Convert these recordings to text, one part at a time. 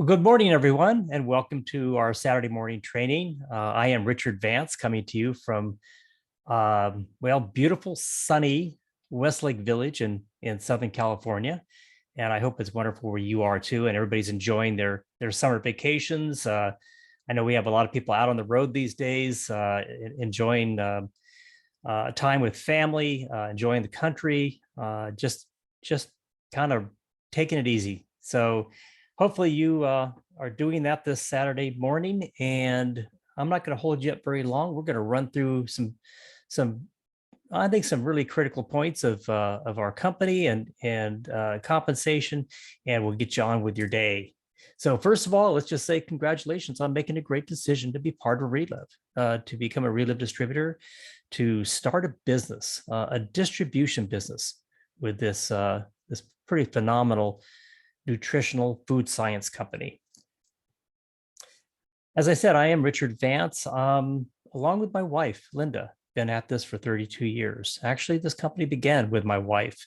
Well, good morning, everyone, and welcome to our Saturday morning training. I am Richard Vance, coming to you from, beautiful, sunny Westlake Village in Southern California. And I hope it's wonderful where you are too, and everybody's enjoying their summer vacations. I know we have a lot of people out on the road these days, enjoying time with family, enjoying the country, just kind of taking it easy. So hopefully you are doing that this Saturday morning, and I'm not going to hold you up very long. We're going to run through some I think some really critical points of our company and compensation, and we'll get you on with your day. So first of all, let's just say congratulations on making a great decision to be part of Relive, to become a Relive distributor, to start a business, a distribution business with this pretty phenomenal nutritional food science company. As I said, I am Richard Vance, along with my wife, Linda. Been at this for 32 years. Actually, this company began with my wife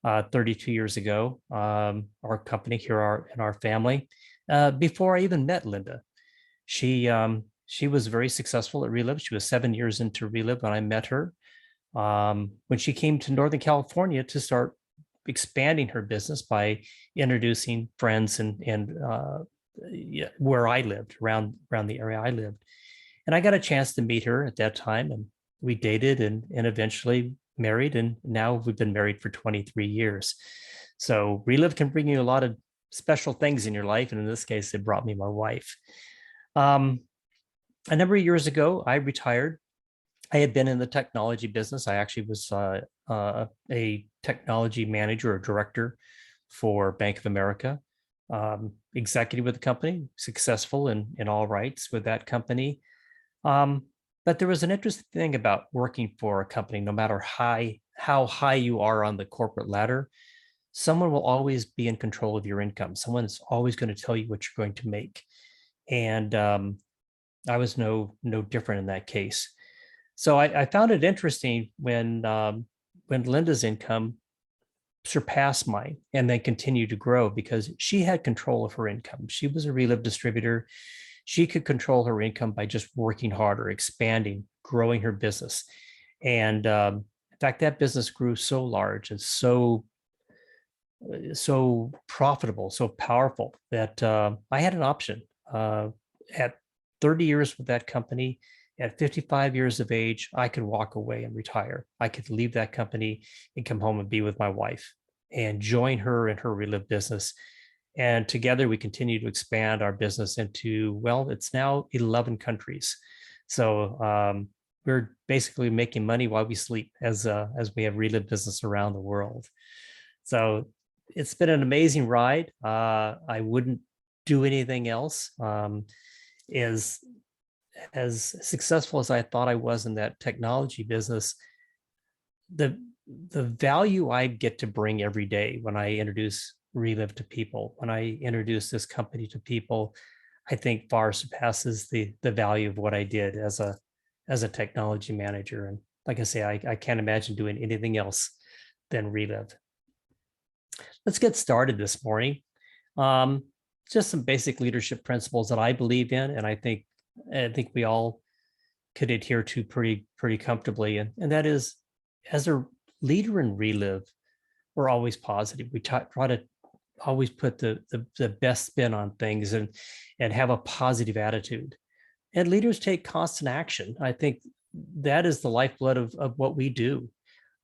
32 years ago. Our company here in our family. Before I even met Linda, she was very successful at Relive. She was 7 years into Relive when I met her. When she came to Northern California to start expanding her business by introducing friends and where I lived, around the area I lived. And I got a chance to meet her at that time, and we dated and eventually married, and now we've been married for 23 years. So Relive can bring you a lot of special things in your life, and in this case, it brought me my wife. A number of years ago, I retired. I had been in the technology business. I actually was a technology manager or director for Bank of America, executive with the company, successful in all rights with that company. But there was an interesting thing about working for a company. No matter how high you are on the corporate ladder, someone will always be in control of your income. Someone's always going to tell you what you're going to make. And I was no different in that case. So I found it interesting when Linda's income surpassed mine and then continued to grow, because she had control of her income. She was a Relive distributor. She could control her income by just working harder, expanding, growing her business. And in fact, that business grew so large and so profitable, so powerful, that I had an option. At 30 years with that company, at 55 years of age, I could walk away and retire. I could leave that company and come home and be with my wife and join her in her Relive business. And together we continue to expand our business into, well, it's now 11 countries. So we're basically making money while we sleep as we have Relive business around the world. So it's been an amazing ride. I wouldn't do anything else. As successful as I thought I was in that technology business, the value I get to bring every day when I introduce Relive to people, when I introduce this company to people, I think far surpasses the value of what I did as a technology manager. And like I say, I can't imagine doing anything else than Relive. Let's get started this morning. Just some basic leadership principles that I believe in, and I think we all could adhere to pretty comfortably. And that is, as a leader in Relive, we're always positive. We try to always put the best spin on things and have a positive attitude. And leaders take constant action. I think that is the lifeblood of what we do.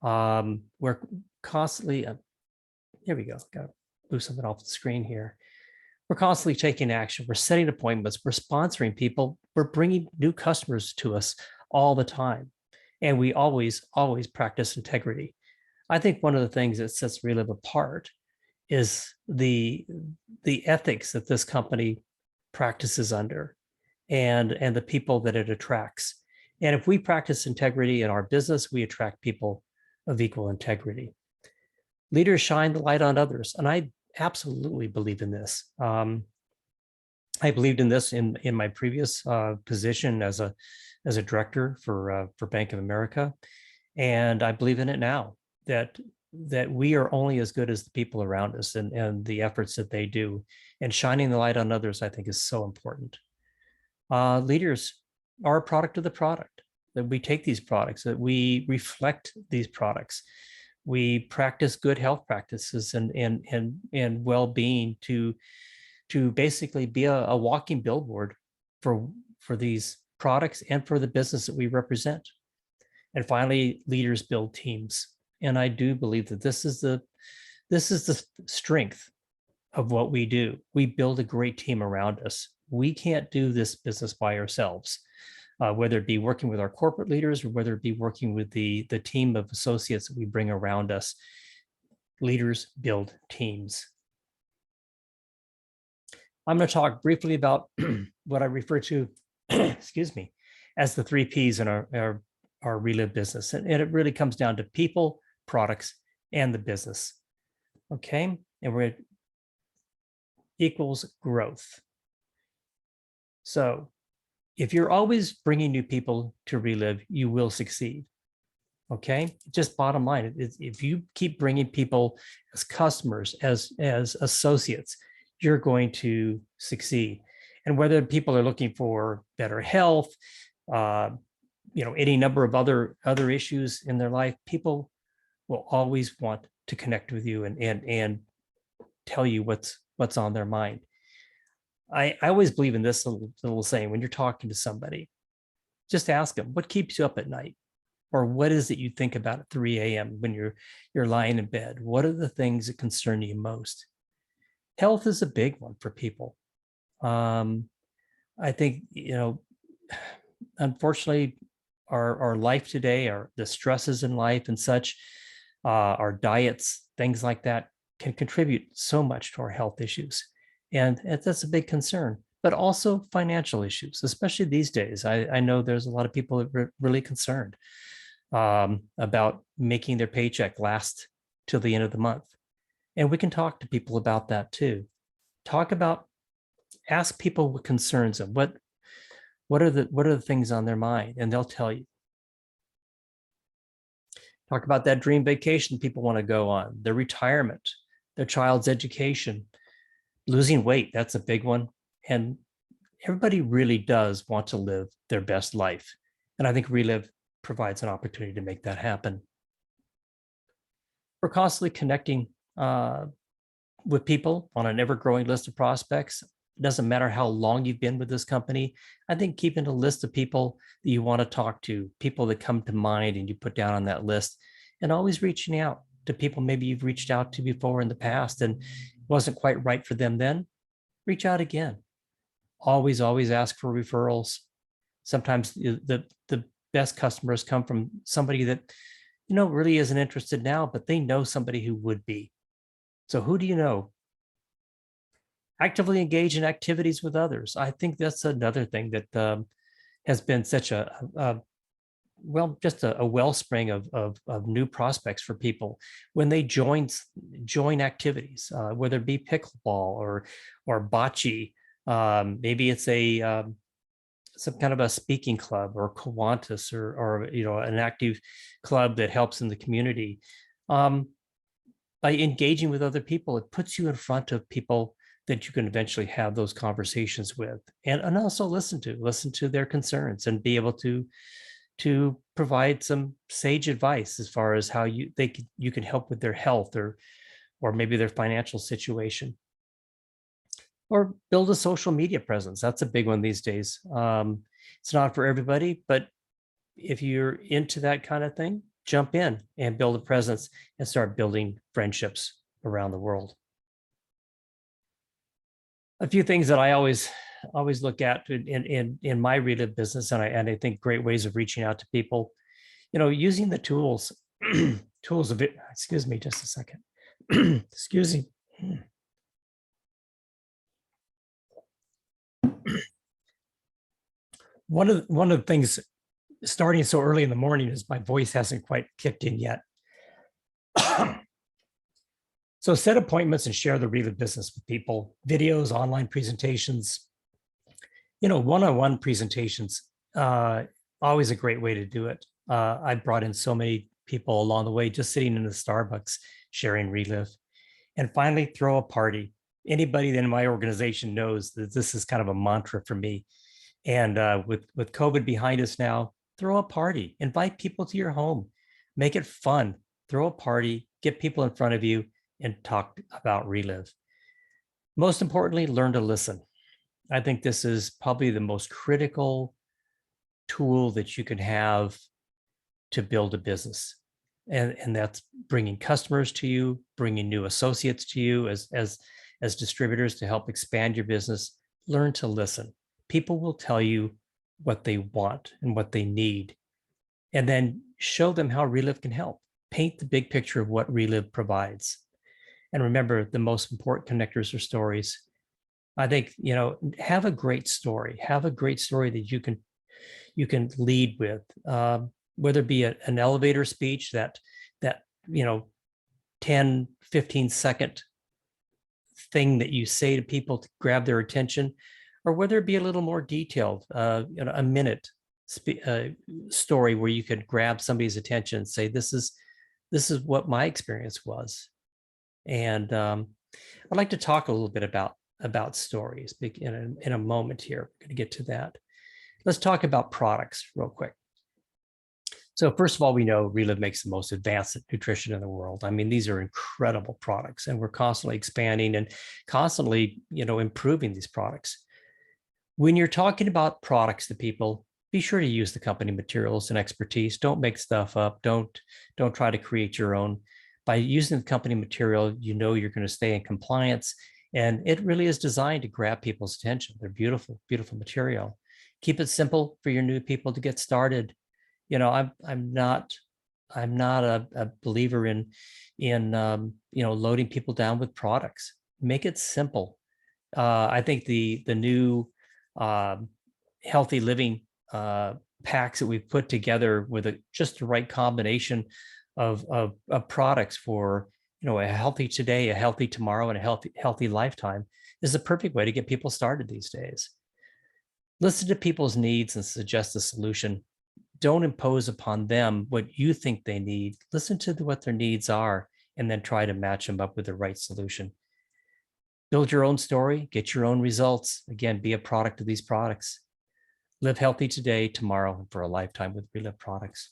We're constantly, here we go, got to move something off the screen here. We're constantly taking action. We're setting appointments. We're sponsoring people. We're bringing new customers to us all the time. And we always practice integrity. I think one of the things that sets Relive apart is the ethics that this company practices under, and the people that it attracts. And if we practice integrity in our business, we attract people of equal integrity. Leaders shine the light on others, and I absolutely believe in this. I believed in this in my previous position as a director for Bank of America, and I believe in it now. That that we are only as good as the people around us and the efforts that they do. And shining the light on others, I think, is so important. Leaders are a product of the product, that we take these products, that we reflect these products. We practice good health practices and well-being to basically be a walking billboard for these products and for the business that we represent. And finally, leaders build teams. And I do believe that this is the strength of what we do. We build a great team around us. We can't do this business by ourselves, whether it be working with our corporate leaders or whether it be working with the team of associates that we bring around us. Leaders build teams. I'm going to talk briefly about what I refer to, excuse me, as the 3 Ps in our Relive business. And it really comes down to people, products, and the business. Okay. And we're equals growth. So if you're always bringing new people to Relive, you will succeed. Okay. Just bottom line, if you keep bringing people as customers, as associates, you're going to succeed. And whether people are looking for better health, any number of other issues in their life, people will always want to connect with you and tell you what's on their mind. I always believe in this little saying: when you're talking to somebody, just ask them, what keeps you up at night? Or what is it you think about at 3 a.m. when you're lying in bed? What are the things that concern you most? Health is a big one for people. I think, unfortunately, our life today, the stresses in life and such, our diets, things like that, can contribute so much to our health issues. And that's a big concern, but also financial issues, especially these days. I know there's a lot of people that are really concerned about making their paycheck last till the end of the month. And we can talk to people about that too. Ask people what concerns them, what are the things on their mind, and they'll tell you. Talk about that dream vacation people want to go on, their retirement, their child's education, losing weight. That's a big one. And everybody really does want to live their best life. And I think Relive provides an opportunity to make that happen. We're constantly connecting with people on an ever-growing list of prospects. It doesn't matter how long you've been with this company. I think keeping a list of people that you want to talk to, people that come to mind and you put down on that list, and always reaching out to people maybe you've reached out to before in the past and it wasn't quite right for them then, reach out again. Always ask for referrals. Sometimes the best customers come from somebody that, really isn't interested now, but they know somebody who would be. So who do you know? Actively engage in activities with others. I think that's another thing that has been such just a wellspring of new prospects for people when they join activities, whether it be pickleball or bocce. Maybe it's some kind of a speaking club or Kiwanis or an active club that helps in the community. By engaging with other people, it puts you in front of people that you can eventually have those conversations with, and also listen to their concerns and be able to provide some sage advice as far as how you can help with their health or maybe their financial situation. Or build a social media presence. That's a big one these days. It's not for everybody, but if you're into that kind of thing, jump in and build a presence and start building friendships around the world. A few things that I always look at in my Relive business, and I think great ways of reaching out to people, using the tools of it. Excuse me, just a second. Excuse me. One of the things starting so early in the morning is my voice hasn't quite kicked in yet. So set appointments and share the Relive business with people, videos, online presentations, one-on-one presentations, always a great way to do it. I brought in so many people along the way, just sitting in the Starbucks sharing Relive. And finally, throw a party. Anybody in my organization knows that this is kind of a mantra for me. And with COVID behind us now, throw a party, invite people to your home, make it fun, throw a party, get people in front of you and talk about Relive. Most importantly, learn to listen. I think this is probably the most critical tool that you can have to build a business. And that's bringing customers to you, bringing new associates to you as distributors to help expand your business. Learn to listen. People will tell you what they want and what they need, and then show them how Relive can help. Paint the big picture of what Relive provides. And remember, the most important connectors are stories. I think, have a great story. Have a great story that you can lead with, whether it be an elevator speech that 10, 15-second thing that you say to people to grab their attention, or whether it be a little more detailed, a minute story where you could grab somebody's attention and say, this is what my experience was. And I'd like to talk a little bit about stories in a moment here. We're going to get to that. Let's talk about products real quick. So first of all, we know Relive makes the most advanced nutrition in the world. I mean, these are incredible products, and we're constantly expanding and constantly, improving these products. When you're talking about products to people, be sure to use the company materials and expertise. Don't make stuff up. Don't try to create your own. By using the company material, you're going to stay in compliance, and it really is designed to grab people's attention. They're beautiful, beautiful material. Keep it simple for your new people to get started. I'm not a believer in loading people down with products. Make it simple. I think the new healthy living packs that we've put together with just the right combination of products for a healthy today, a healthy tomorrow, and a healthy lifetime is the perfect way to get people started these days. Listen to people's needs and suggest a solution. Don't impose upon them what you think they need. Listen to what their needs are and then try to match them up with the right solution. Build your own story, get your own results. Again, be a product of these products. Live healthy today, tomorrow, and for a lifetime with Relive products.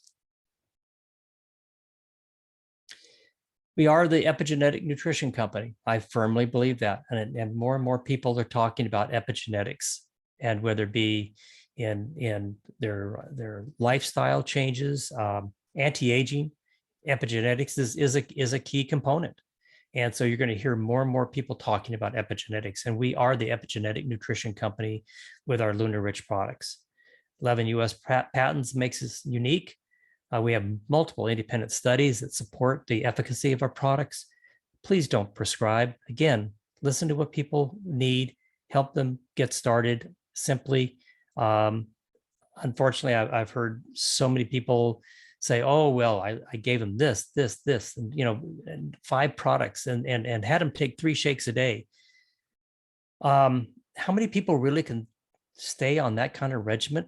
We are the epigenetic nutrition company. I firmly believe that. And more people are talking about epigenetics, and whether it be in their lifestyle changes, anti-aging, epigenetics is a key component. And so you're going to hear more and more people talking about epigenetics. And we are the epigenetic nutrition company with our Lunar Rich products. 11 US patents makes us unique. We have multiple independent studies that support the efficacy of our products. Please don't prescribe. Again, listen to what people need, help them get started simply. Unfortunately, I've heard so many people say, oh, well, I gave them this, and 5 products and had them take 3 shakes a day. How many people really can stay on that kind of regimen?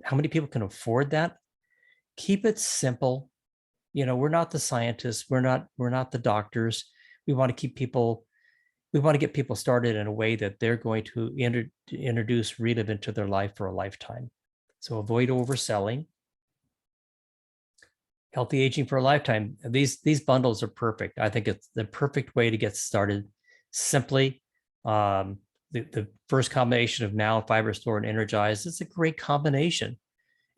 How many people can afford that? Keep it simple. We're not the scientists. We're not the doctors. We want to get people started in a way that they're going to introduce Relive into their life for a lifetime. So avoid overselling. Healthy aging for a lifetime. These bundles are perfect. I think it's the perfect way to get started simply. The first combination of Now, Fiber Store, and Energize is a great combination.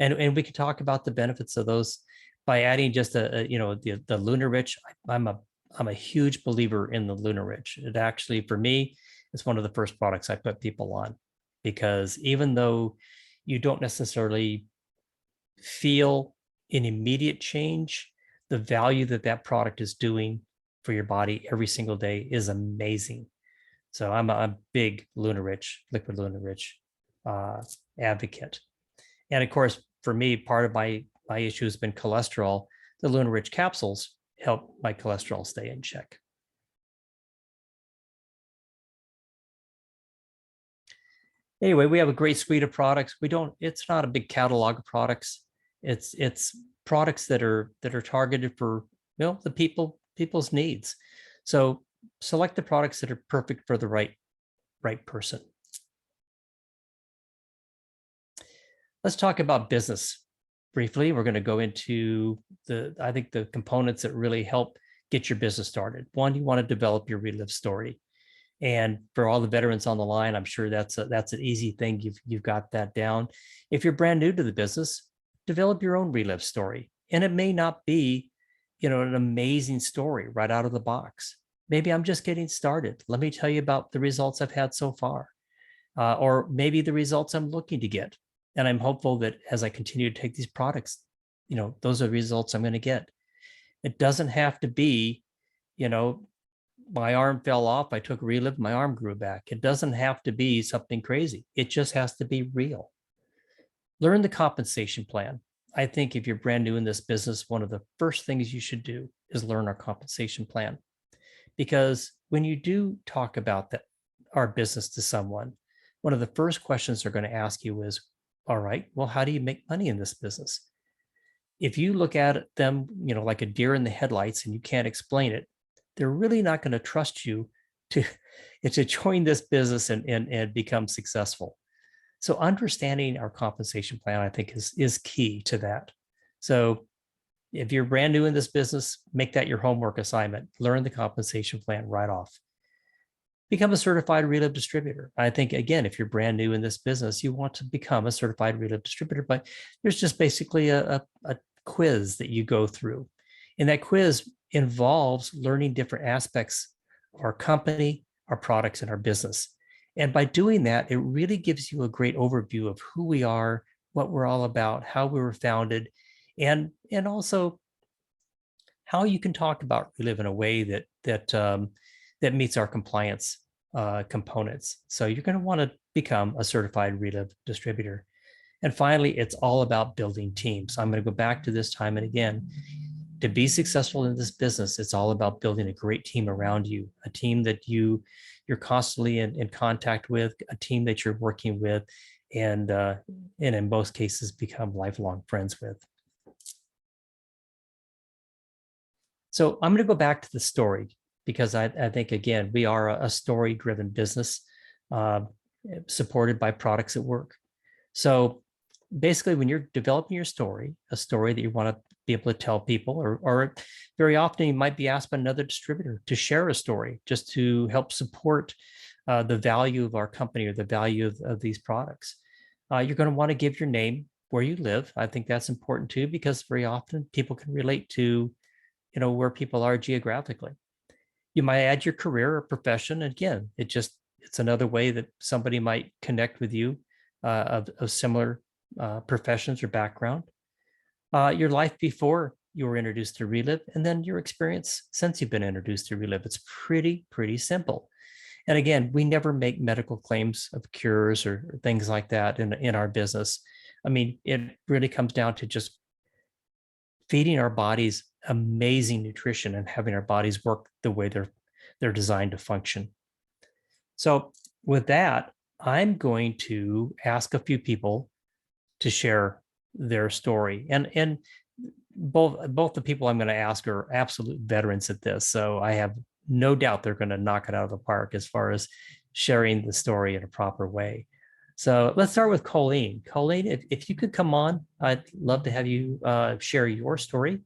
And we can talk about the benefits of those by adding just the Lunar Rich. I'm a huge believer in the Lunar Rich. It actually, for me, is one of the first products I put people on, because even though you don't necessarily feel an immediate change, the value that product is doing for your body every single day is amazing. So I'm a big Lunar Rich, liquid Lunar Rich advocate. And of course, for me, part of my issue has been cholesterol. The Lunar Rich capsules help my cholesterol stay in check. Anyway, we have a great suite of products. It's not a big catalog of products. It's products that are targeted for, the people's needs. So select the products that are perfect for the right person. Let's talk about business briefly. We're going to go into I think the components that really help get your business started. One, you want to develop your relive story. And for all the veterans on the line, I'm sure that's an easy thing. You've got that down. If you're brand new to the business, develop your own relive story. And it may not be, an amazing story right out of the box. Maybe I'm just getting started. Let me tell you about the results I've had so far, or maybe the results I'm looking to get. And I'm hopeful that as I continue to take these products, those are the results I'm going to get. It doesn't have to be, my arm fell off, I took relive, my arm grew back. It doesn't have to be something crazy. It just has to be real. Learn the compensation plan. I think if you're brand new in this business, one of the first things you should do is learn our compensation plan. Because when you do talk about our business to someone, one of the first questions they're going to ask you is, all right, well, how do you make money in this business? If you look at them, like a deer in the headlights and you can't explain it, they're really not going to trust you to, to join this business and become successful. So understanding our compensation plan, I think, is key to that. So if you're brand new in this business, make that your homework assignment. Learn the compensation plan right off. Become a certified relive distributor. I think, again, if you're brand new in this business, you want to become a certified relive distributor, but there's just basically a quiz that you go through. And that quiz involves learning different aspects of our company, our products, and our business. And by doing that, it really gives you a great overview of who we are, what we're all about, how we were founded, and also how you can talk about relive in a way that meets our compliance components. So you're going to want to become a certified relive distributor. And finally, it's all about building teams. I'm going to go back to this time and again. To be successful in this business, it's all about building a great team around you, a team that you're constantly in contact with, a team that you're working with, and in most cases, become lifelong friends with. So I'm going to go back to the story because I think, again, we are a story-driven business supported by products that work. So basically, when you're developing your story, a story that you want to be able to tell people, or very often you might be asked by another distributor to share a story just to help support the value of our company or the value of these products. You're going to want to give your name, where you live. I think that's important too, because very often people can relate to, where people are geographically. You might add your career or profession. Again, it's another way that somebody might connect with you of similar professions or background. Your life before you were introduced to relive, and then your experience since you've been introduced to relive. It's pretty simple. And again, we never make medical claims of cures or things like that in our business. I mean, it really comes down to just feeding our bodies amazing nutrition and having our bodies work the way they're designed to function. So with that, I'm going to ask a few people to share their story. And both the people I'm going to ask are absolute veterans at this. So I have no doubt they're going to knock it out of the park as far as sharing the story in a proper way. So let's start with Colleen. Colleen, if you could come on, I'd love to have you share your story.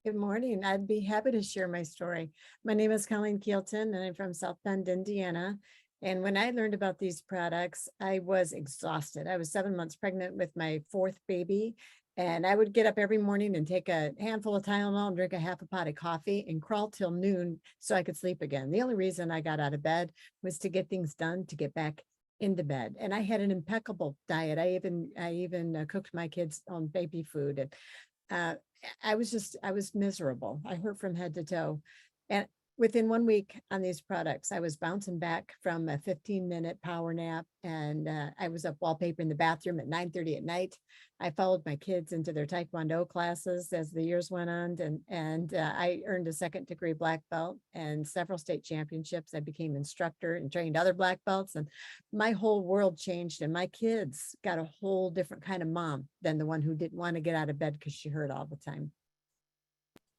Good morning. I'd be happy to share my story. My name is Colleen Keelton, and I'm from South Bend, Indiana. And when I learned about these products, I was exhausted. I was 7 months pregnant with my fourth baby. And I would get up every morning and take a handful of Tylenol and drink a half a pot of coffee and crawl till noon so I could sleep again. The only reason I got out of bed was to get things done, to get back into bed. And I had an impeccable diet. I even cooked my kids' own baby food. And I was miserable. I hurt from head to toe. And Within 1 week on these products, I was bouncing back from a 15-minute power nap, and I was up wallpapering the bathroom at 9:30 at night. I followed my kids into their Taekwondo classes as the years went on, and I earned a second-degree black belt and several state championships. I became instructor and trained other black belts, and my whole world changed. And my kids got a whole different kind of mom than the one who didn't want to get out of bed because she hurt all the time.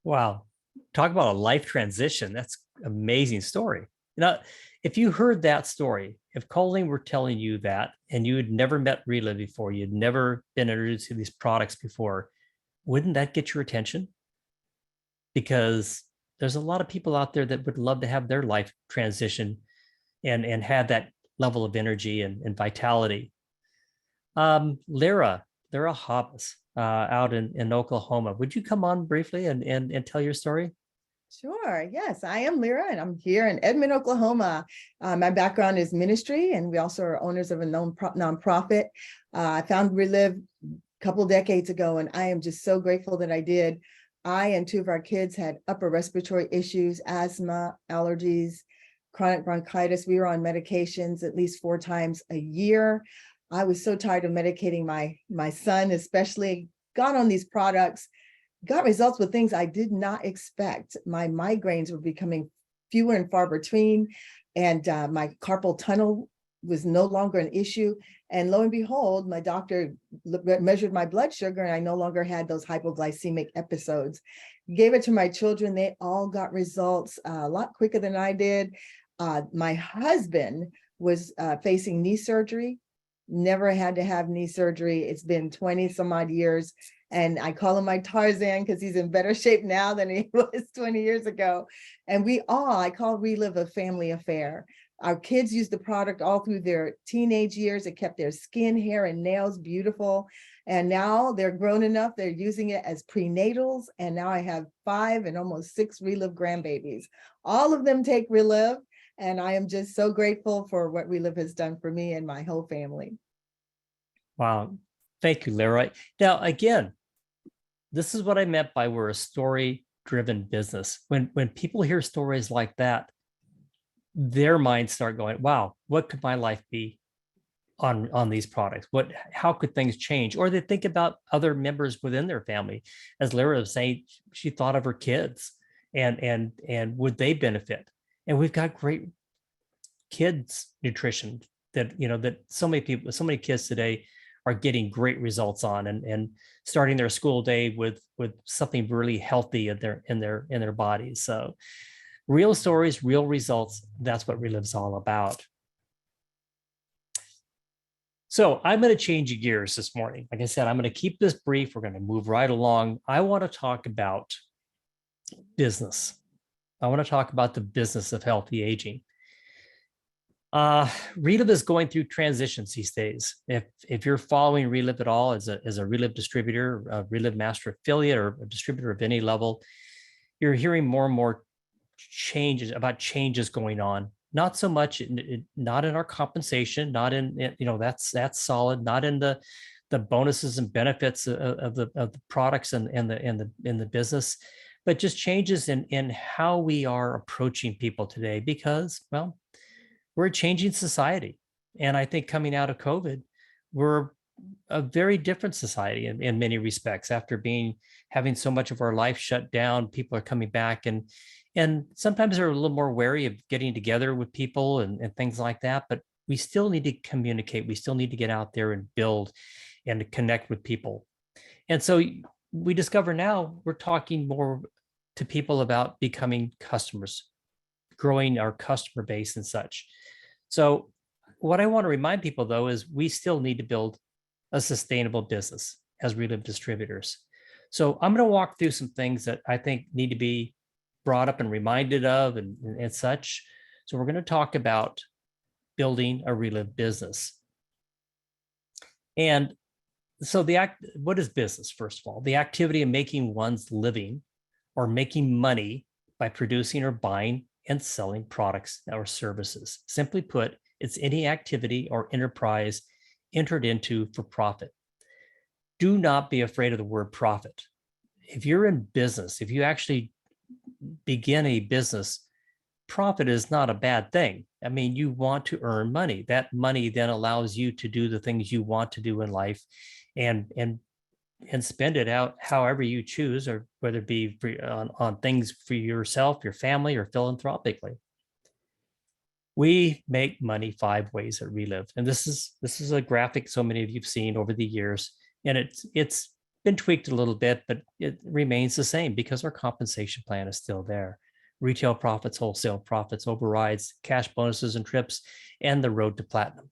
Wow. Talk about a life transition. That's amazing story. Now, if you heard that story, if Colleen were telling you that and you had never met Relive before, you'd never been introduced to these products before, wouldn't that get your attention? Because there's a lot of people out there that would love to have their life transition and have that level of energy and vitality. Lyra Hobbs, out in Oklahoma. Would you come on briefly and tell your story? Sure. Yes, I am Lyra, and I'm here in Edmond, Oklahoma. My background is ministry, and we also are owners of a nonprofit. I found Relive a couple decades ago, and I am just so grateful that I did. I and two of our kids had upper respiratory issues, asthma, allergies, chronic bronchitis. We were on medications at least 4 times a year. I was so tired of medicating my son, especially. Got on these products, got results with things I did not expect. My migraines were becoming fewer and far between, and my carpal tunnel was no longer an issue. And lo and behold, my doctor measured my blood sugar, and I no longer had those hypoglycemic episodes. Gave it to my children. They all got results a lot quicker than I did. My husband was facing knee surgery. Never had to have knee surgery. It's been 20 some odd years. And I call him my Tarzan because he's in better shape now than he was 20 years ago. And I call Relive a family affair. Our kids used the product all through their teenage years. It kept their skin, hair, and nails beautiful. And now they're grown enough. They're using it as prenatals. And now I have 5 and almost 6 Relive grandbabies. All of them take Relive. And I am just so grateful for what Relive has done for me and my whole family. Wow. Thank you, Lyra. Now, again, this is what I meant by we're a story-driven business. When people hear stories like that, their minds start going, wow, what could my life be on these products? How could things change? Or they think about other members within their family. As Lyra was saying, she thought of her kids and would they benefit? And we've got great kids nutrition that so many people, so many kids today are getting great results on and starting their school day with something really healthy in their bodies. So real stories, real results, that's what Relive's all about. So I'm going to change gears this morning. Like I said, I'm going to keep this brief. We're going to move right along. I want to talk about business. I want to talk about the business of healthy aging. Relive is going through transitions these days. If you're following Relive at all as a Relive distributor, a Relive master affiliate, or a distributor of any level, you're hearing more and more changes going on. Not so much, not in our compensation, not in that's solid. Not in the bonuses and benefits of the products and the business, but just changes in how we are approaching people today. Because, well, we're a changing society. And I think coming out of COVID, we're a very different society in many respects. After having so much of our life shut down, people are coming back and sometimes they're a little more wary of getting together with people and things like that. But we still need to communicate. We still need to get out there and build and to connect with people. And so we discover now we're talking more to people about becoming customers, growing our customer base and such. So what I want to remind people, though, is we still need to build a sustainable business as Relive distributors. So I'm going to walk through some things that I think need to be brought up and reminded of and such. So we're going to talk about building a Relive business. And so what is business, first of all? The activity of making one's living or making money by producing or buying and selling products or services. Simply put, it's any activity or enterprise entered into for profit. Do not be afraid of the word profit. If you're in business, if you actually begin a business, profit is not a bad thing. I mean, you want to earn money. That money then allows you to do the things you want to do in life, and spend it out however you choose, or whether it be on things for yourself, your family, or philanthropically. We make money 5 ways at Relive, and this is a graphic so many of you've seen over the years, and it's been tweaked a little bit, but it remains the same because our compensation plan is still there. Retail profits, wholesale profits, overrides, cash bonuses and trips, and the road to platinum.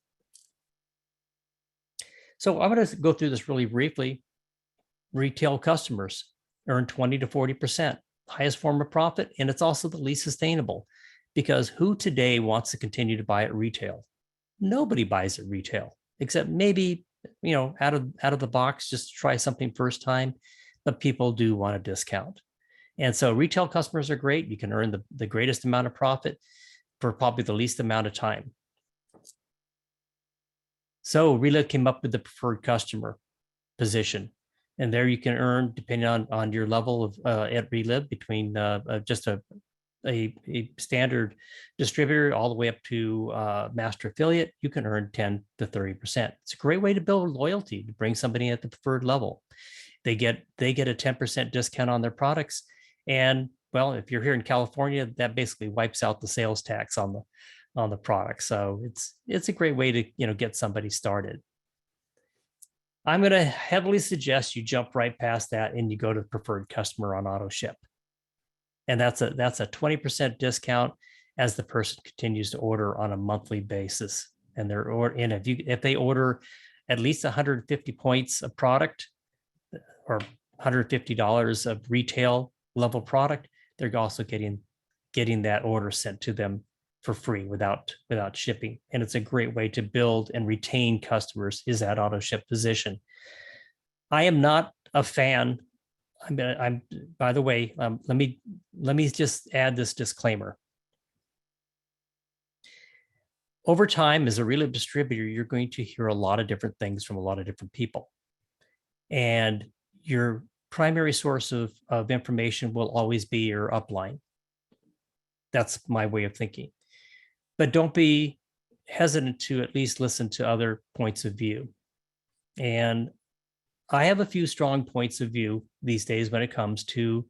So I'm going to go through this really briefly. Retail customers earn 20 to 40%, highest form of profit, and it's also the least sustainable, because who today wants to continue to buy at retail? Nobody buys at retail, except maybe, out of the box, just to try something first time, but people do want a discount. And so retail customers are great. You can earn the greatest amount of profit for probably the least amount of time. So Relive came up with the preferred customer position. And there you can earn, depending on your level of at Relive, between just a standard distributor all the way up to master affiliate, you can earn 10 to 30%. It's a great way to build loyalty, to bring somebody at the preferred level. They get a 10% discount on their products. And well, if you're here in California, that basically wipes out the sales tax on the product. So it's a great way to get somebody started. I'm going to heavily suggest you jump right past that and you go to preferred customer on auto ship. And that's a 20% discount as the person continues to order on a monthly basis. And if they order at least 150 points of product, or $150 of retail level product, they're also getting that order sent to them for free without shipping. And it's a great way to build and retain customers, is that auto ship position. I am not a fan. I'm by the way, let me just add this disclaimer. Over time, as a Relive distributor, you're going to hear a lot of different things from a lot of different people. And your primary source of information will always be your upline. That's my way of thinking. But don't be hesitant to at least listen to other points of view. And I have a few strong points of view these days when it comes to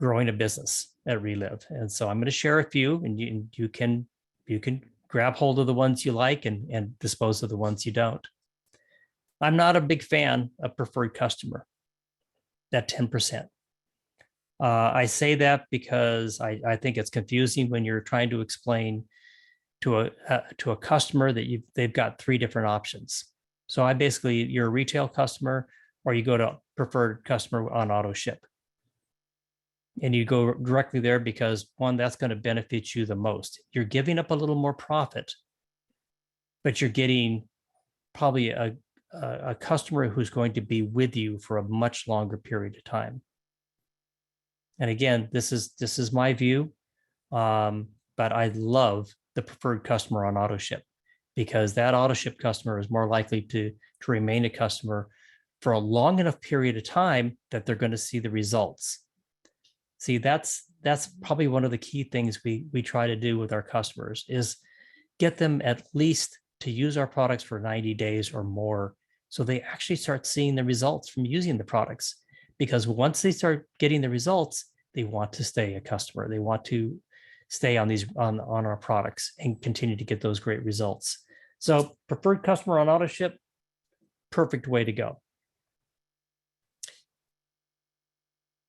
growing a business at Relive. And so I'm going to share a few, and you can grab hold of the ones you like and dispose of the ones you don't. I'm not a big fan of preferred customer, that 10%. I say that because I think it's confusing when you're trying to explain to a customer that they've got 3 different options. So you're a retail customer, or you go to preferred customer on auto ship. And you go directly there because, one, that's going to benefit you the most. You're giving up a little more profit, but you're getting probably a customer who's going to be with you for a much longer period of time. And again, this is my view, but I love the preferred customer on auto ship, because that auto ship customer is more likely to remain a customer for a long enough period of time that they're going to see the results. See, that's probably one of the key things we try to do with our customers, is get them at least to use our products for 90 days or more, so they actually start seeing the results from using the products. Because once they start getting the results, they want to stay a customer. They want to stay on our products and continue to get those great results. So preferred customer on auto ship, perfect way to go.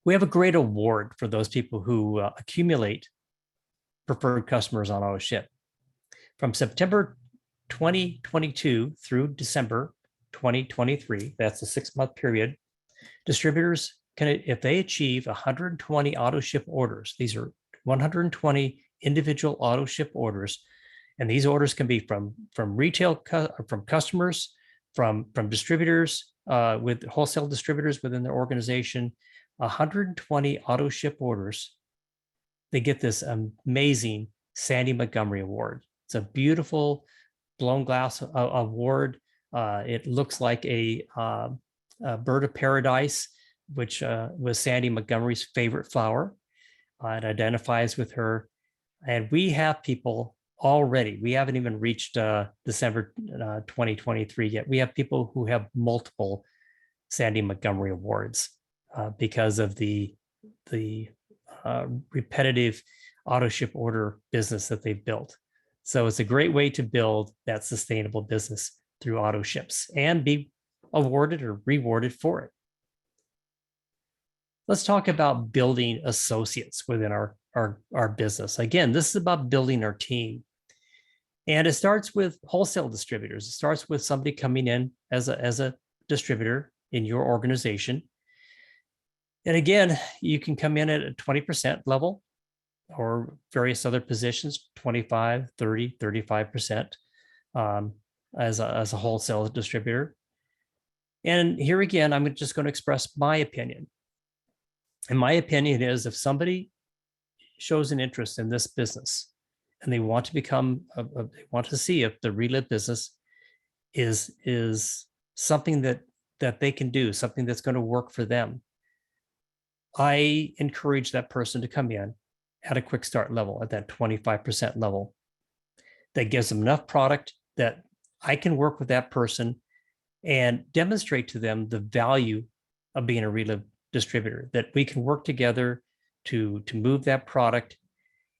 We have a great award for those people who accumulate preferred customers on auto ship. From September 2022 through December 2023, that's a 6-month period, distributors can, if they achieve 120 auto ship orders, these are 120 individual auto ship orders, and these orders can be from retail, from customers, from distributors, with wholesale distributors within their organization, 120 auto ship orders, they get this amazing Sandy Montgomery Award. It's a beautiful blown glass award. It looks like a bird of paradise, which was Sandy Montgomery's favorite flower. It identifies with her. And we have people already, we haven't even reached December 2023 yet. We have people who have multiple Sandy Montgomery Awards because of the repetitive auto ship order business that they've built. So it's a great way to build that sustainable business through auto ships and be awarded or rewarded for it. Let's talk about building associates within our business. Again, this is about building our team. And it starts with wholesale distributors. It starts with somebody coming in as a distributor in your organization. And again, you can come in at a 20% level or various other positions, 25, 30, 35% as a wholesale distributor. And here again, I'm just going to express my opinion. And my opinion is if somebody shows an interest in this business and they want to become, they want to see if the Relive business is something that they can do, something that's going to work for them, I encourage that person to come in at a quick start level, at that 25% level. That gives them enough product that I can work with that person and demonstrate to them the value of being a Relive distributor, that we can work together to move that product.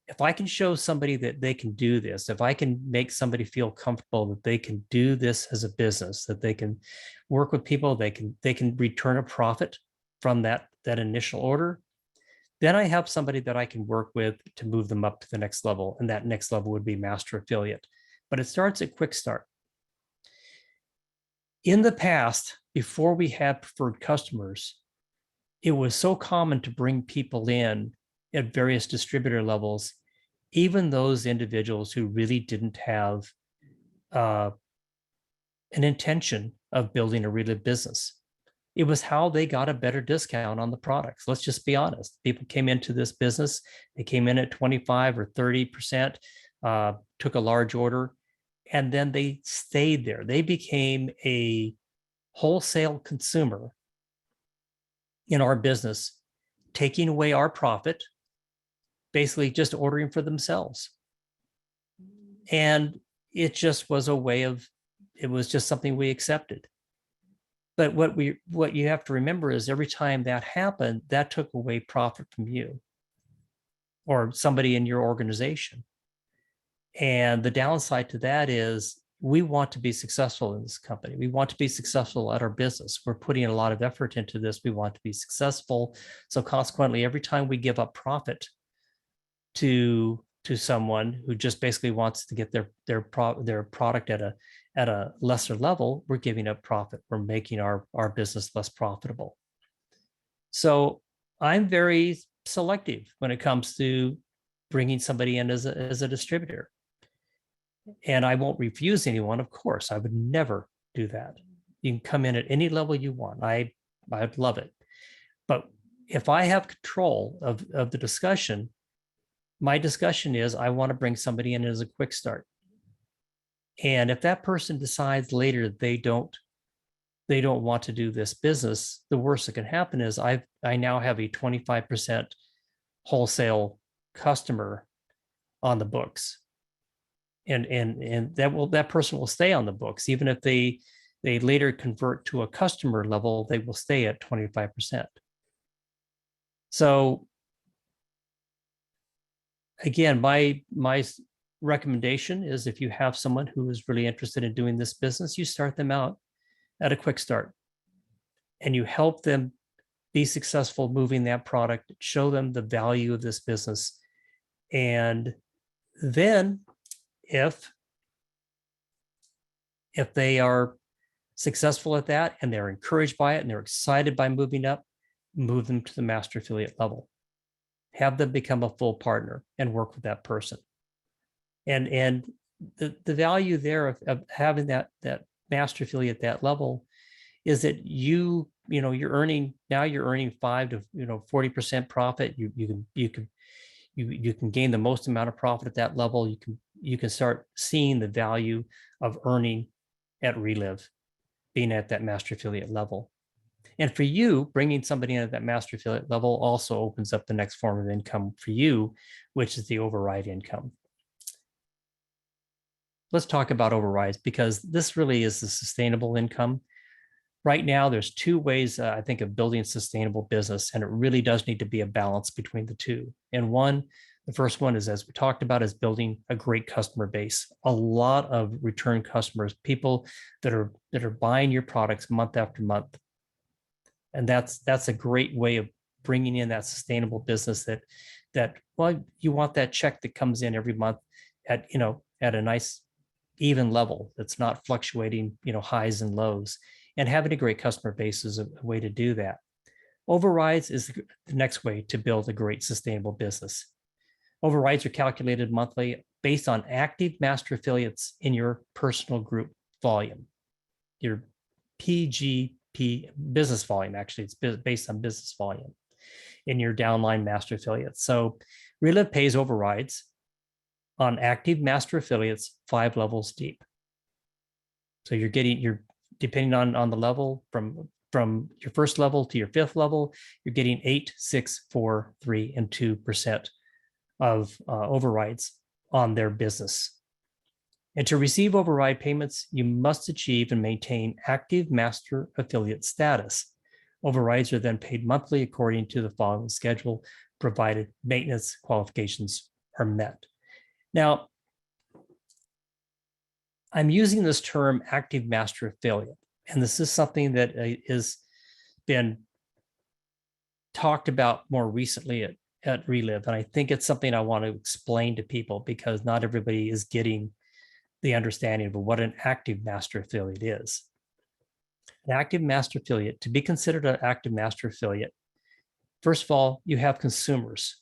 If I can show somebody that they can do this, if I can make somebody feel comfortable that they can do this as a business, that they can work with people, they can return a profit from that initial order, then I have somebody that I can work with to move them up to the next level. And that next level would be master affiliate. But it starts at quick start. In the past, before we had preferred customers, it was so common to bring people in at various distributor levels, even those individuals who really didn't have an intention of building a Relive business. It was how they got a better discount on the products. Let's just be honest. People came into this business, they came in at 25 or 30%, took a large order, and then they stayed there. They became a wholesale consumer in our business, taking away our profit, basically just ordering for themselves. And it just was a way of, it was just something we accepted. But what you have to remember is every time that happened, that took away profit from you or somebody in your organization. And the downside to that is we want to be successful in this company. We want to be successful at our business. We're putting a lot of effort into this. We want to be successful. So consequently, every time we give up profit to someone who just basically wants to get their product at a lesser level, we're giving up profit. We're making our business less profitable. So I'm very selective when it comes to bringing somebody in as a distributor. And I won't refuse anyone, of course. I would never do that. You can come in at any level you want. I'd love it. But if I have control of the discussion, my discussion is I want to bring somebody in as a quick start. And if that person decides later they don't want to do this business, the worst that can happen is I now have a 25% wholesale customer on the books. And that person will stay on the books. Even if they later convert to a customer level, they will stay at 25%. So again, my recommendation is if you have someone who is really interested in doing this business, you start them out at a quick start and you help them be successful moving that product, show them the value of this business. And then if they are successful at that and they're encouraged by it and they're excited by moving up, move them to the master affiliate level. Have them become a full partner and work with that person. And the value there of having that master affiliate at that level is that you're earning 5 to 40% profit. You can gain the most amount of profit at that level. You can start seeing the value of earning at Relive, being at that master affiliate level. And for you, bringing somebody in at that master affiliate level also opens up the next form of income for you, which is the override income. Let's talk about overrides, because this really is the sustainable income. Right now, there's two ways, I think, of building a sustainable business, and it really does need to be a balance between the two. And the first one is, as we talked about, is building a great customer base. A lot of return customers, people that are buying your products month after month. And that's a great way of bringing in that sustainable business well, you want that check that comes in every month at a nice even level that's not fluctuating, highs and lows. And having a great customer base is a way to do that. Overrides is the next way to build a great sustainable business. Overrides are calculated monthly based on active master affiliates in your personal group volume. Your PGP business volume, actually, it's based on business volume in your downline master affiliates. So Relive pays overrides on active master affiliates 5 levels deep. So you're depending on the level from your first level to your 5th level, you're getting 8, 6, 4, 3, and 2% of overrides on their business. And to receive override payments, you must achieve and maintain active master affiliate status. Overrides are then paid monthly according to the following schedule, provided maintenance qualifications are met. Now, I'm using this term active master affiliate, and this is something that has been talked about more recently at Relive. And I think it's something I want to explain to people, because not everybody is getting the understanding of what an active master affiliate is. An active master affiliate, to be considered an active master affiliate, first of all, you have consumers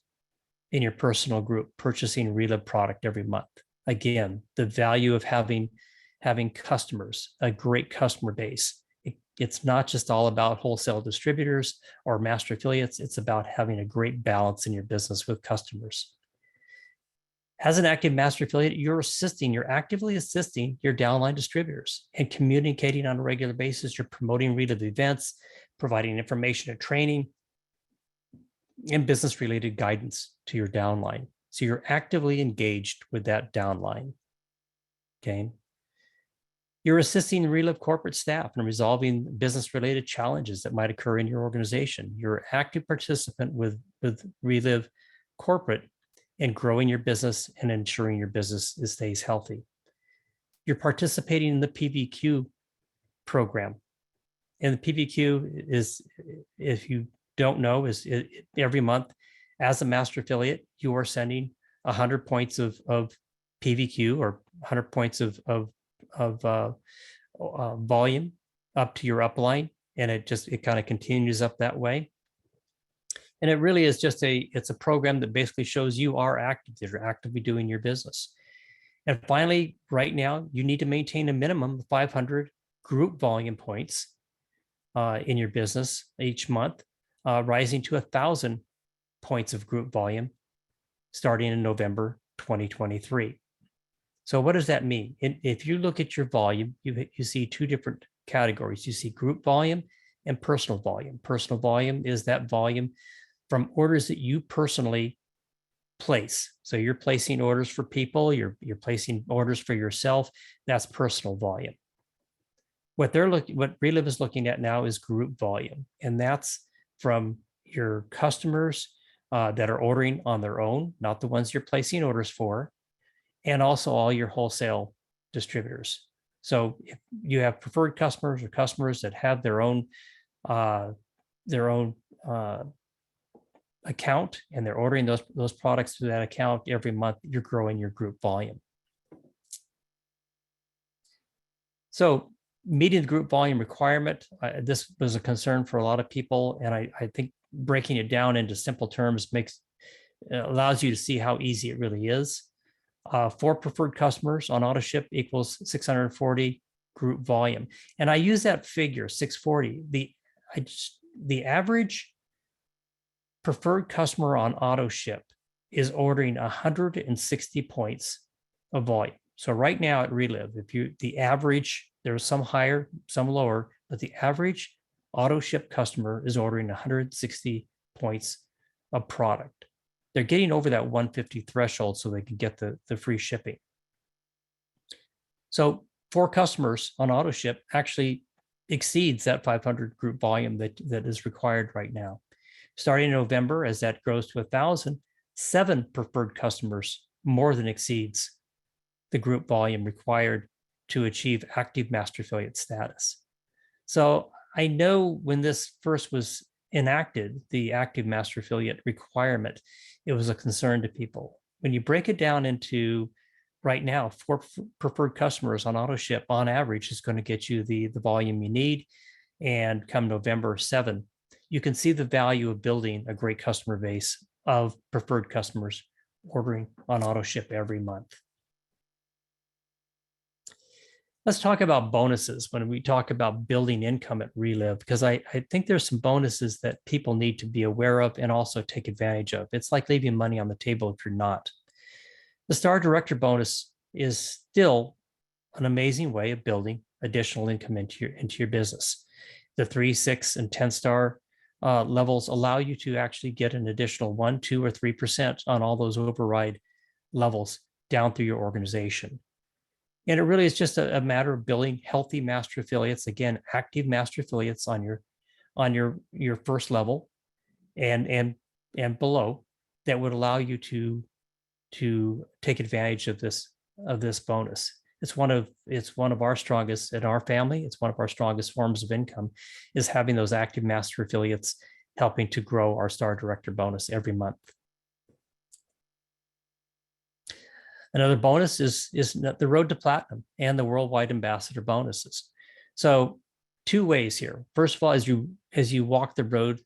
in your personal group purchasing Relive product every month. Again, the value of having customers, a great customer base. It's not just all about wholesale distributors or master affiliates. It's about having a great balance in your business with customers. As an active master affiliate, you're actively assisting your downline distributors and communicating on a regular basis. You're promoting Relive events, providing information and training, and business-related guidance to your downline. So you're actively engaged with that downline. Okay. You're assisting Relive corporate staff in resolving business-related challenges that might occur in your organization. You're an active participant with Relive corporate in growing your business and ensuring your business stays healthy. You're participating in the PVQ program. And the PVQ is, if you don't know, is every month as a master affiliate, you are sending 100 points of PVQ, or 100 points of volume up to your upline, and it kind of continues up that way. And it really is it's a program that basically shows you are active, that you're actively doing your business. And finally, right now, you need to maintain a minimum of 500 group volume points in your business each month, rising to 1,000 points of group volume starting in November 2023. So what does that mean? If you look at your volume, you see two different categories. You see group volume and personal volume. Personal volume is that volume from orders that you personally place. So you're placing orders for people, you're placing orders for yourself. That's personal volume. What Relive is looking at now is group volume, and that's from your customers that are ordering on their own, not the ones you're placing orders for, and also all your wholesale distributors. So if you have preferred customers or customers that have their own account, and they're ordering those products through that account every month, you're growing your group volume. So meeting the group volume requirement, this was a concern for a lot of people, and I think breaking it down into simple terms allows you to see how easy it really is. 4 preferred customers on auto ship equals 640 group volume, and I use that figure 640. The average preferred customer on auto ship is ordering 160 points of volume. So right now at Relive, the average, there's some higher, some lower, but the average auto ship customer is ordering 160 points of product. They're getting over that 150 threshold so they can get the free shipping. So 4 customers on auto ship actually exceeds that 500 group volume that is required right now. Starting in November, as that grows to 1,000, 7 preferred customers more than exceeds the group volume required to achieve active master affiliate status. So I know when this first was enacted, the active master affiliate requirement, it was a concern to people. When you break it down into right now, 4 preferred customers on auto ship on average is going to get you the volume you need. And come November 7, you can see the value of building a great customer base of preferred customers ordering on auto ship every month. Let's talk about bonuses when we talk about building income at Relive, because I think there's some bonuses that people need to be aware of and also take advantage of. It's like leaving money on the table if you're not. The Star Director bonus is still an amazing way of building additional income into your business. The 3, 6, and 10-star levels allow you to actually get an additional 1, 2, or 3% on all those override levels down through your organization. And it really is just a matter of building healthy master affiliates, again, active master affiliates on your first level and below that would allow you to take advantage of this bonus. It's one of our strongest in our family. It's one of our strongest forms of income, is having those active master affiliates helping to grow our Star Director bonus every month. Another bonus is the road to platinum and the worldwide ambassador bonuses. So 2 ways here. First of all, as you walk the road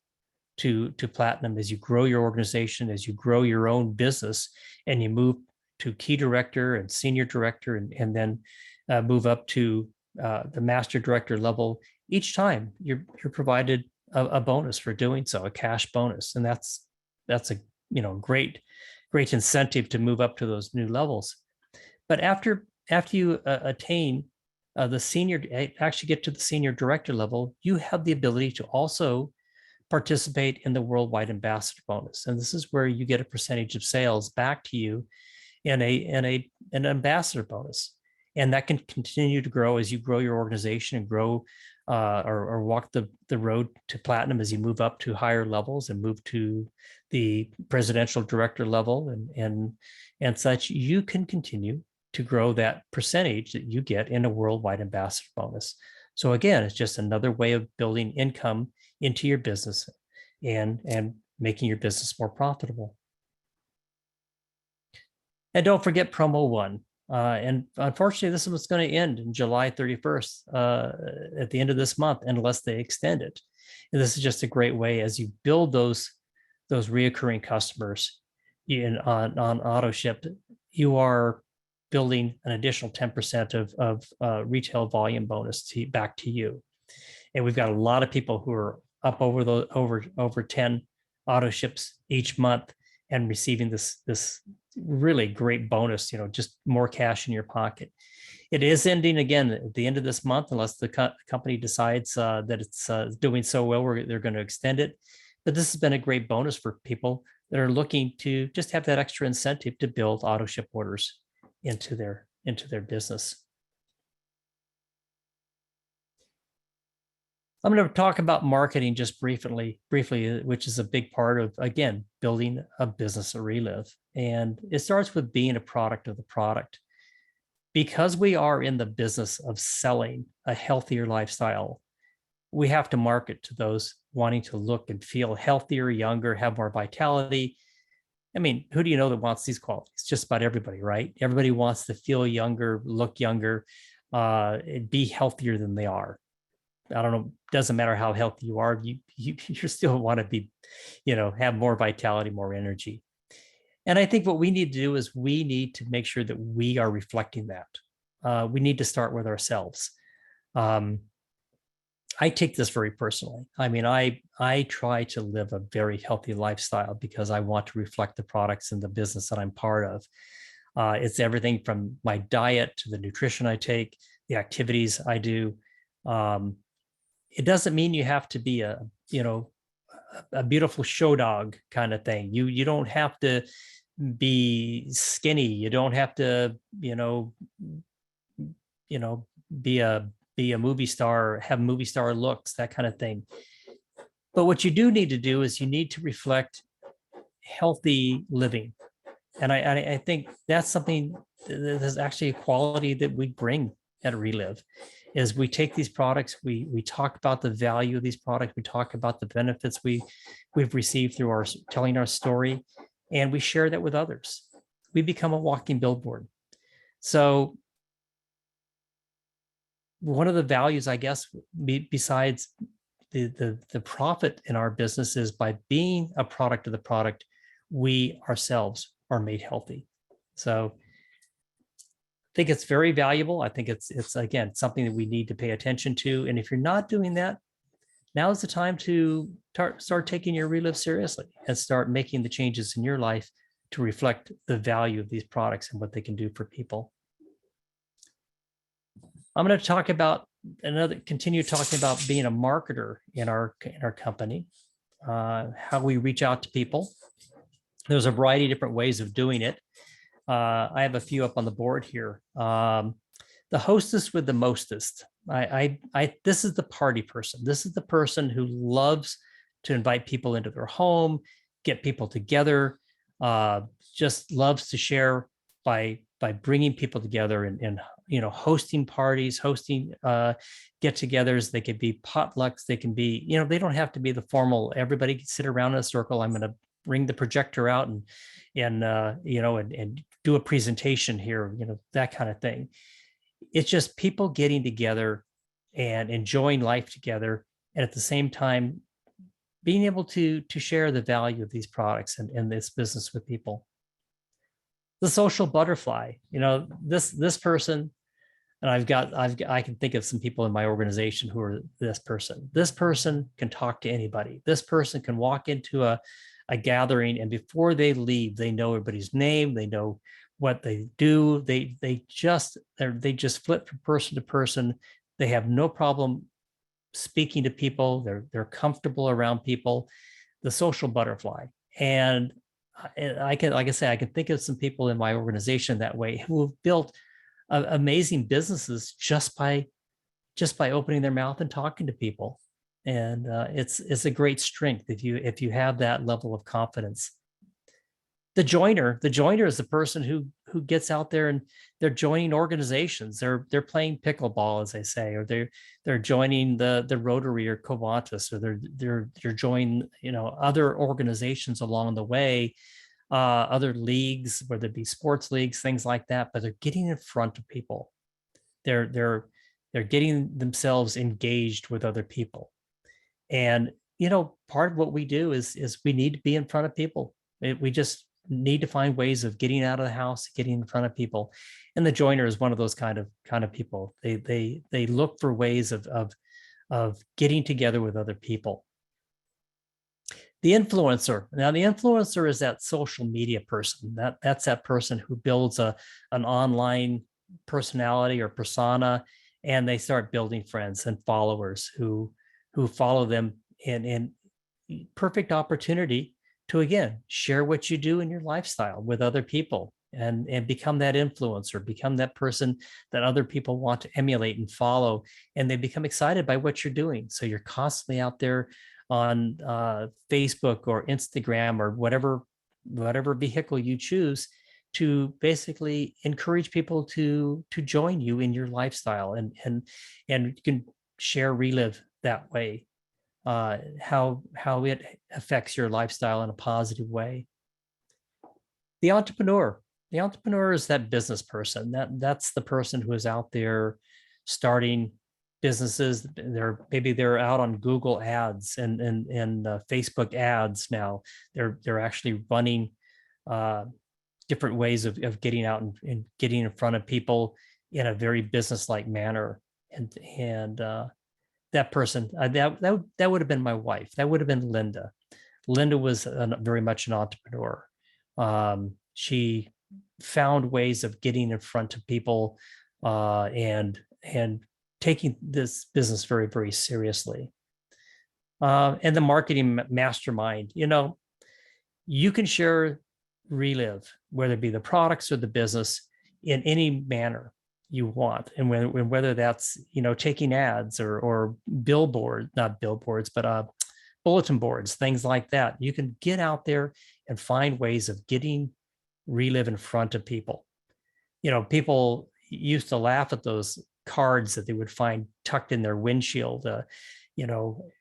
to platinum, as you grow your organization, as you grow your own business, and you move to key director and senior director, and then move up to the master director level, each time you're provided a bonus for doing so, a cash bonus, and that's a great incentive to move up to those new levels. But after you attain actually get to the senior director level, you have the ability to also participate in the worldwide ambassador bonus, and this is where you get a percentage of sales back to you in an ambassador bonus, and that can continue to grow as you grow your organization and grow or walk the road to platinum as you move up to higher levels and move to the presidential director level and such. You can continue to grow that percentage that you get in a worldwide ambassador bonus. So again, it's just another way of building income into your business and making your business more profitable. And don't forget promo 1. And unfortunately, this was going to end in July 31st at the end of this month, unless they extend it. And this is just a great way as you build those reoccurring customers on auto ship. You are building an additional 10% of retail volume bonus back to you. And we've got a lot of people who are up over 10 auto ships each month and receiving this really great bonus, just more cash in your pocket. It is ending again at the end of this month, unless the company decides that it's doing so well where they're going to extend it. But this has been a great bonus for people that are looking to just have that extra incentive to build auto ship orders into their business. I'm going to talk about marketing just briefly, which is a big part of, again, building a business at Relive. And it starts with being a product of the product. Because we are in the business of selling a healthier lifestyle, we have to market to those wanting to look and feel healthier, younger, have more vitality. I mean, who do you know that wants these qualities? Just about everybody, right? Everybody wants to feel younger, look younger, be healthier than they are. I don't know, doesn't matter how healthy you are, you still want to be, have more vitality, more energy. And I think what we need to do is we need to make sure that we are reflecting that. We need to start with ourselves. I take this very personally. I mean, I try to live a very healthy lifestyle because I want to reflect the products and the business that I'm part of. It's everything from my diet to the nutrition I take, the activities I do. it doesn't mean you have to be a beautiful show dog kind of thing. You don't have to be skinny. You don't have to, you know, be a be a movie star, have movie star looks, that kind of thing. But what you do need to do is you need to reflect healthy living. And I think that's something that's actually a quality that we bring at Relive is we take these products, we talk about the value of these products, we talk about the benefits we've received through our telling our story, and we share that with others. We become a walking billboard. So one of the values, I guess, besides the profit in our business is by being a product of the product, we ourselves are made healthy. So I think it's very valuable. I think it's again something that we need to pay attention to. And if you're not doing that, now is the time to start taking your Relive seriously and start making the changes in your life to reflect the value of these products and what they can do for people. I'm going to talk about continue talking about being a marketer in our company, how we reach out to people. There's a variety of different ways of doing it. I have a few up on the board here. The hostess with the mostest. This is the party person. This is the person who loves to invite people into their home, get people together, just loves to share by bringing people together and hosting parties, hosting get-togethers. They could be potlucks. They can be, they don't have to be the formal. Everybody can sit around in a circle. I'm going to bring the projector out and do a presentation here. That kind of thing. It's just people getting together and enjoying life together, and at the same time being able to share the value of these products and this business with people. The social butterfly, this person, and I can think of some people in my organization who are this person. This person can talk to anybody. This person can walk into a gathering, and before they leave, they know everybody's name. They know what they do. They just flip from person to person. They have no problem speaking to people. They're comfortable around people. The social butterfly. And I can, like I say, I can think of some people in my organization that way who have built amazing businesses just by opening their mouth and talking to people. And it's a great strength if you have that level of confidence. The joiner is the person who gets out there and they're joining organizations. They're playing pickleball, as they say, or they're joining the Rotary or Kiwanis, or they're joining other organizations along the way, other leagues, whether it be sports leagues, things like that. But they're getting in front of people. They're getting themselves engaged with other people. And part of what we do is we need to be in front of people. We just need to find ways of getting out of the house, getting in front of people. And the joiner is one of those kind of people. They look for ways of getting together with other people. The influencer. Now, the influencer is that social media person. That's that person who builds an online personality or persona, and they start building friends and followers who follow them in perfect opportunity to, again, share what you do in your lifestyle with other people and become that influencer, become that person that other people want to emulate and follow, and they become excited by what you're doing. So you're constantly out there on Facebook or Instagram or whatever vehicle you choose to basically encourage people to join you in your lifestyle, and you can share Relive that way, how it affects your lifestyle in a positive way. The entrepreneur is that business person. That's the person who is out there starting businesses. Maybe they're out on Google ads and Facebook ads now. They're actually running different ways of getting out and getting in front of people in a very business-like manner. And that person, that would have been my wife. That would have been Linda. Linda was very much an entrepreneur. She found ways of getting in front of people and taking this business very, very seriously. And the marketing mastermind, you can share Relive, whether it be the products or the business, in any manner you want. And whether that's, taking ads or not billboards, but bulletin boards, things like that. You can get out there and find ways of getting Relive in front of people. People used to laugh at those cards that they would find tucked in their windshield,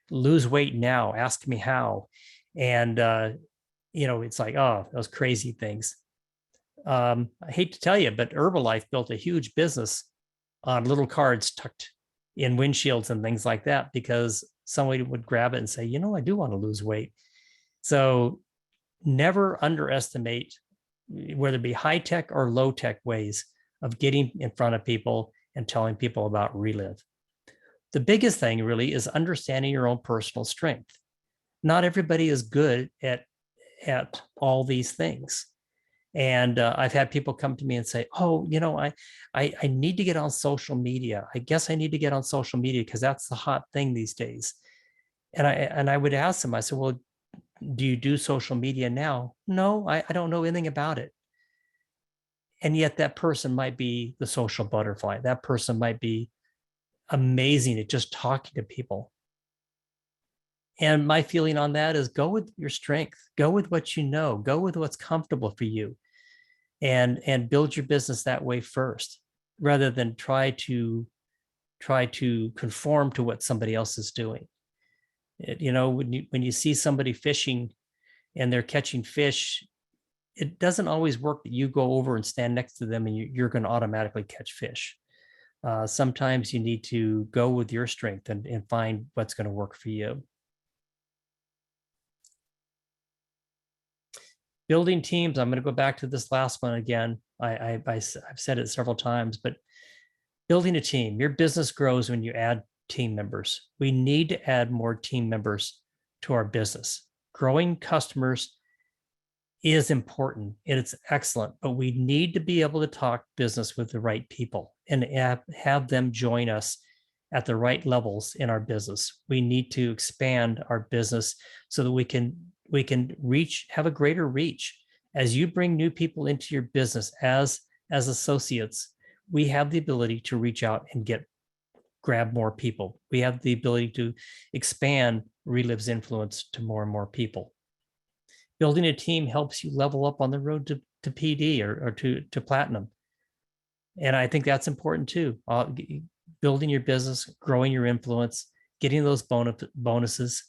lose weight now, ask me how. And, it's like, oh, those crazy things. I hate to tell you, but Herbalife built a huge business on little cards tucked in windshields and things like that, because somebody would grab it and say, I do want to lose weight. So never underestimate, whether it be high tech or low tech ways of getting in front of people and telling people about Relive. The biggest thing really is understanding your own personal strength. Not everybody is good at all these things. And I've had people come to me and say, oh, I need to get on social media. I guess I need to get on social media because that's the hot thing these days. And I would ask them, I said, well, do you do social media now? No, I don't know anything about it. And yet that person might be the social butterfly. That person might be amazing at just talking to people. And my feeling on that is go with your strength, go with what you know, go with what's comfortable for you, and build your business that way first, rather than try to conform to what somebody else is doing. When you see somebody fishing and they're catching fish, it doesn't always work that you go over and stand next to them and you're going to automatically catch fish. Sometimes you need to go with your strength and find what's going to work for you. Building teams, I'm going to go back to this last one again. I've said it several times, but building a team, your business grows when you add team members. We need to add more team members to our business. Growing customers is important and it's excellent, but we need to be able to talk business with the right people and have them join us at the right levels in our business. We need to expand our business so that we can have a greater reach. As you bring new people into your business as associates, we have the ability to reach out and grab more people. We have the ability to expand Relive's influence to more and more people. Building a team helps you level up on the road to PD or to platinum. And I think that's important too. Building your business, growing your influence, getting those bonuses.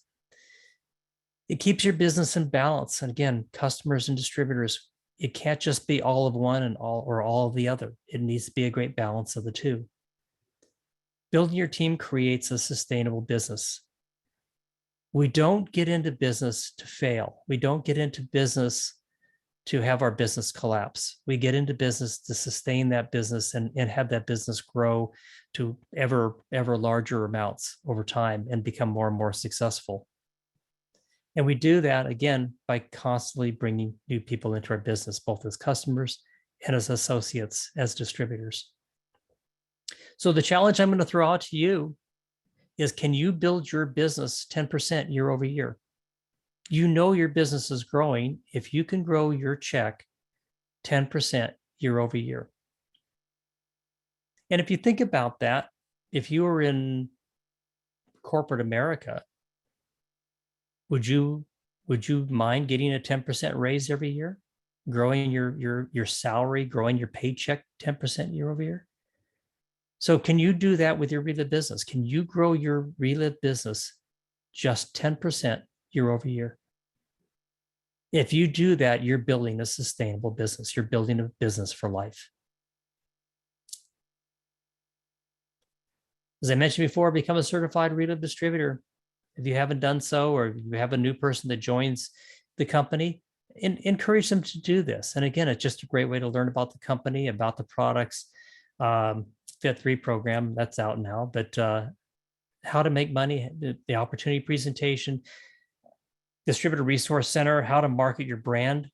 It keeps your business in balance. And again, customers and distributors, it can't just be all of one and all of the other. It needs to be a great balance of the two. Building your team creates a sustainable business. We don't get into business to fail. We don't get into business to have our business collapse. We get into business to sustain that business and have that business grow to ever larger amounts over time and become more and more successful. And we do that, again, by constantly bringing new people into our business, both as customers and as associates, as distributors. So the challenge I'm going to throw out to you is, can you build your business 10% year over year? Your business is growing if you can grow your check 10% year over year. And if you think about that, if you were in corporate America, would you mind getting a 10% raise every year, growing your salary, growing your paycheck 10% year over year? So can you do that with your Relive business? Can you grow your Relive business just 10% year over year? If you do that, you're building a sustainable business. You're building a business for life. As I mentioned before, become a certified Relive distributor. If you haven't done so, or you have a new person that joins the company, encourage them to do this. And again, it's just a great way to learn about the company, about the products. Fit 3 program, that's out now, but how to make money, the opportunity presentation, distributor resource center, how to market your brand,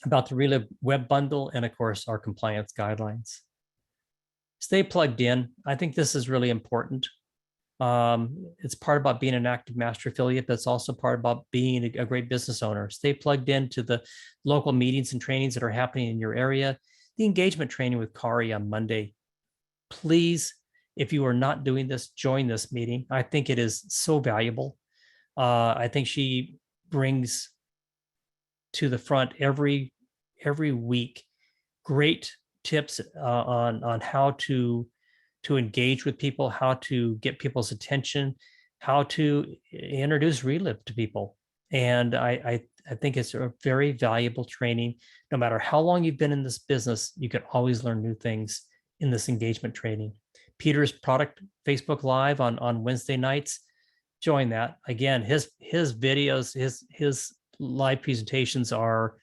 about the Relive web bundle, and of course, our compliance guidelines. Stay plugged in. I think this is really important. It's part about being an active master affiliate, but it's also part about being a great business owner. Stay plugged into the local meetings and trainings that are happening in your area. The engagement training with Kari on Monday. Please, if you are not doing this, join this meeting. I think it is so valuable. I think she brings to the front every week great tips on how to engage with people, how to get people's attention, how to introduce Relive to people. And I think it's a very valuable training. No matter how long you've been in this business, you can always learn new things in this engagement training. Peter's product Facebook Live on Wednesday nights. Join that. Again, his videos, his live presentations are,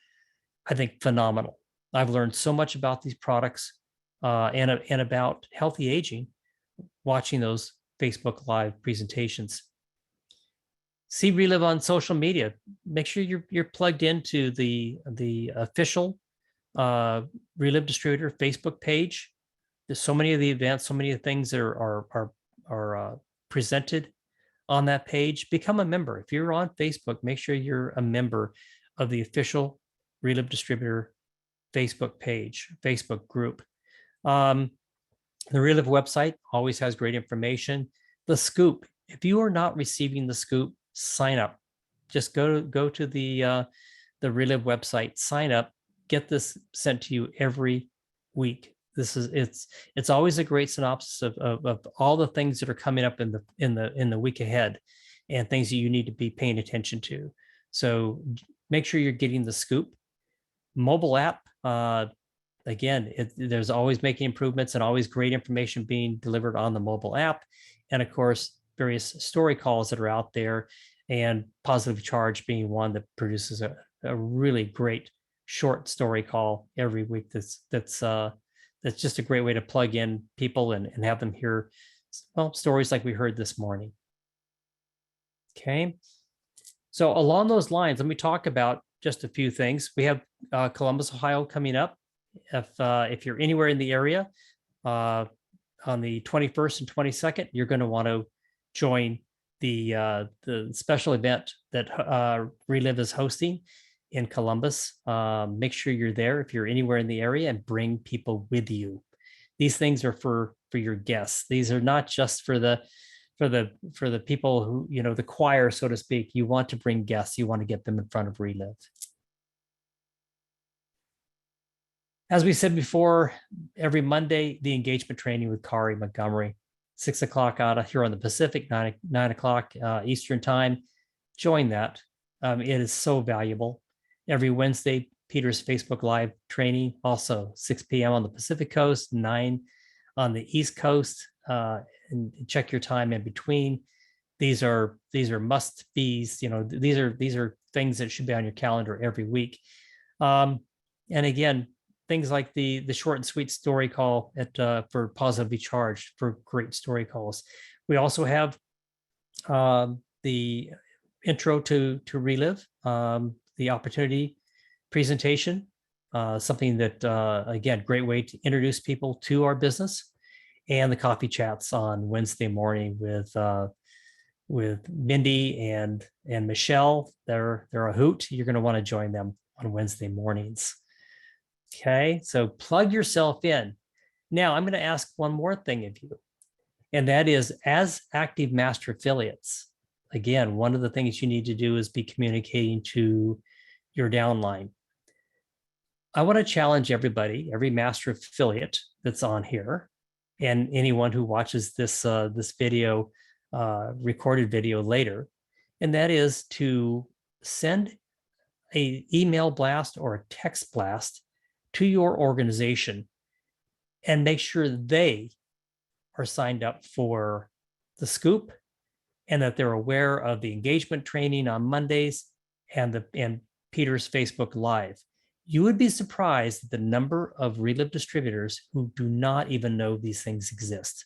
I think, phenomenal. I've learned so much about these products and about healthy aging watching those Facebook Live presentations. See Relive on social media. Make sure you're plugged into the official Relive Distributor Facebook page. There's so many of the events, so many of the things that are presented on that page. Become a member. If you're on Facebook, make sure you're a member of the official Relive Distributor Facebook page, Facebook group. The Relive website always has great information. The Scoop. If you are not receiving the Scoop, sign up. Just go to the Relive website, sign up, get this sent to you every week. It's always a great synopsis of all the things that are coming up in the week ahead, and things that you need to be paying attention to. So make sure you're getting the Scoop. Mobile app. Again, there's always making improvements and always great information being delivered on the mobile app. And of course, various story calls that are out there, and Positive Charge being one that produces a really great short story call every week. That's just a great way to plug in people and have them hear, well, stories like we heard this morning. Okay. So along those lines, let me talk about just a few things. We have Columbus, Ohio coming up. If you're anywhere in the area, on the 21st and 22nd, you're going to want to join the special event that Relive is hosting in Columbus. Make sure you're there if you're anywhere in the area, and bring people with you. These things are for your guests. These are not just for the people who, the choir, so to speak. You want to bring guests. You want to get them in front of Relive. As we said before, every Monday, the engagement training with Kari Montgomery, 6 o'clock out here on the Pacific, 9 o'clock Eastern time. Join that. It is so valuable. Every Wednesday, Peter's Facebook Live training, also 6 p.m. on the Pacific Coast, 9 on the East Coast. And check your time in between. These are must be's. These are things that should be on your calendar every week. And again, things like the short and sweet story call for Positively Charged, for great story calls. We also have the intro to Relive, the opportunity presentation, something that, again, great way to introduce people to our business, and the coffee chats on Wednesday morning with Mindy and Michelle. They're a hoot. You're going to want to join them on Wednesday mornings. Okay, so plug yourself in. Now I'm going to ask one more thing of you, and that is, as active master affiliates, again, one of the things you need to do is be communicating to your downline. I want to challenge everybody, every master affiliate that's on here, and anyone who watches this video, recorded video later, and that is to send an email blast or a text blast to your organization, and make sure they are signed up for the Scoop, and that they're aware of the engagement training on Mondays and Peter's Facebook Live. You would be surprised at the number of Relive distributors who do not even know these things exist.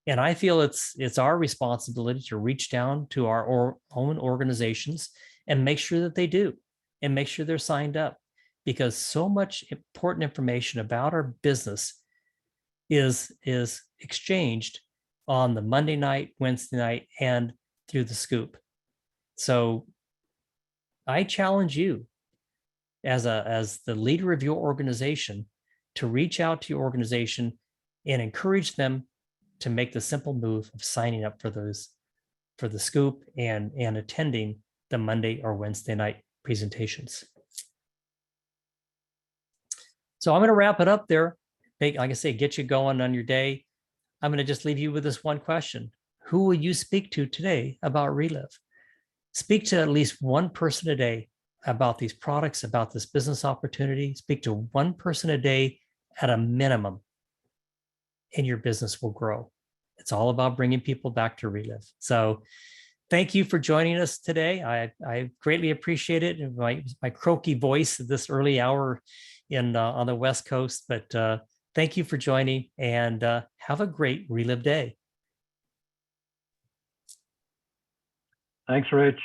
And I feel it's our responsibility to reach down to our own organizations and make sure that they do, and make sure they're signed up, because so much important information about our business is exchanged on the Monday night, Wednesday night, and through the scoop. So I challenge you as the leader of your organization to reach out to your organization and encourage them to make the simple move of signing up for the scoop and attending the Monday or Wednesday night presentations. So I'm going to wrap it up there. Like I say, get you going on your day. I'm going to just leave you with this one question. Who will you speak to today about Relive? Speak to at least one person a day about these products, about this business opportunity. Speak to one person a day at a minimum, and your business will grow. It's all about bringing people back to Relive. So thank you for joining us today. I greatly appreciate it. My croaky voice at this early hour on the West Coast, but thank you for joining, and have a great Relive day. Thanks, Rich.